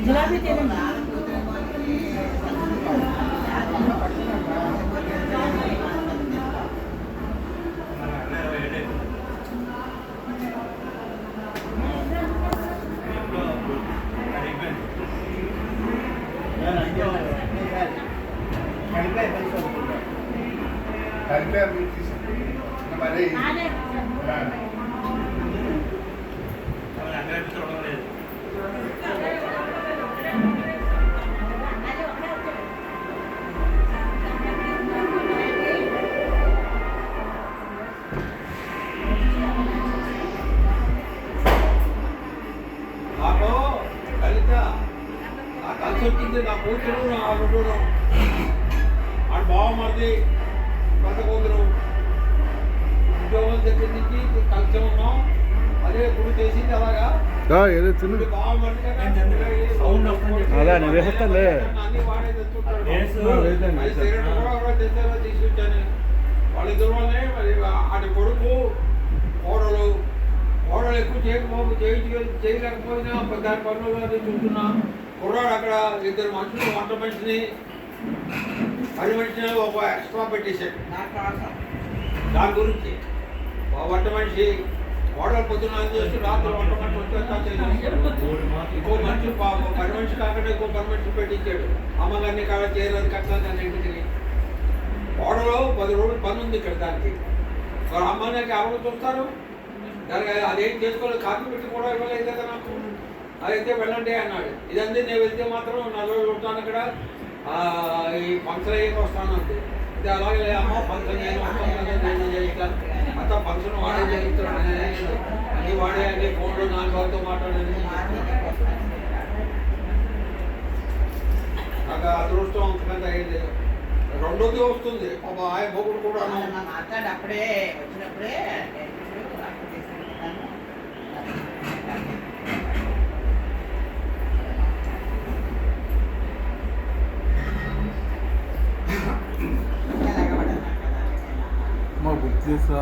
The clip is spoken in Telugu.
జిలాబీ తినండి. కలిసి వచ్చింది నా కూతురు నా అల్లుడు ఆడు బావమరిది పెద్ద కూతురు ఉద్యోగం దగ్గర నుంచి కలిసి ఉన్నాం. అదే గుడి చేసింది అలాగా ఏదో చిన్న అన్నీ వాడే తెచ్చుకుంటాడు. తీసుకొచ్చాను వాళ్ళిద్దరు వల్లే మరి ఆడి కొడుకు కోడలు ఎక్కువ చేయలేకపోయినా దాని పనులు అది చూస్తున్నా. కుర్రాడు అక్కడ ఇద్దరు మనుషులు వంట మనిషిని పని మనిషిని ఒక ఎక్స్ట్రా పెట్టేశాడు దాని గురించి. వంట మనిషి కోడలు పొద్దున చేసి రాత్రి వంట మనిషి వచ్చేస్తాడు. ఇంకో మనిషి పని మనిషి కాకుండా ఇంకో పని మనిషి పెట్టించాడు. అమ్మగారిని కాడ చేయలేదు కట్టాలి ఇంటికి. కోడలో 10 రోజులు పని ఉంది ఇక్కడ దానికి. మరి అమ్మగారికి ఎవరు చూస్తారు? దానికి అదేం చేసుకోలేదు. కాఫీ పెట్టి కూడా ఇవ్వలేదు కదా నాకు. అదైతే వెళ్ళండి అన్నాడు. ఇదంతా నేను వెళ్తే మాత్రం 4 రోజులు ఉంటాను అక్కడ. ఈ ఫంక్షన్ అయ్యాక వస్తాను అంతే. ఇది అలాగే అమ్మ ఫంక్షన్ నేను వస్తాను చేస్తాను అంతా ఫంక్షన్ వాడే చేయిస్తాను. అన్నీ వాడే అన్ని ఫోన్లో 4 వాళ్ళతో మాట్లాడాను. నాకు అదృష్టం అంతకంటే అయ్యింది. రెండోది వస్తుంది పాప ఆయన మొగుడు కూడా అప్పుడే వచ్చినప్పుడే బుక్ చేస్తా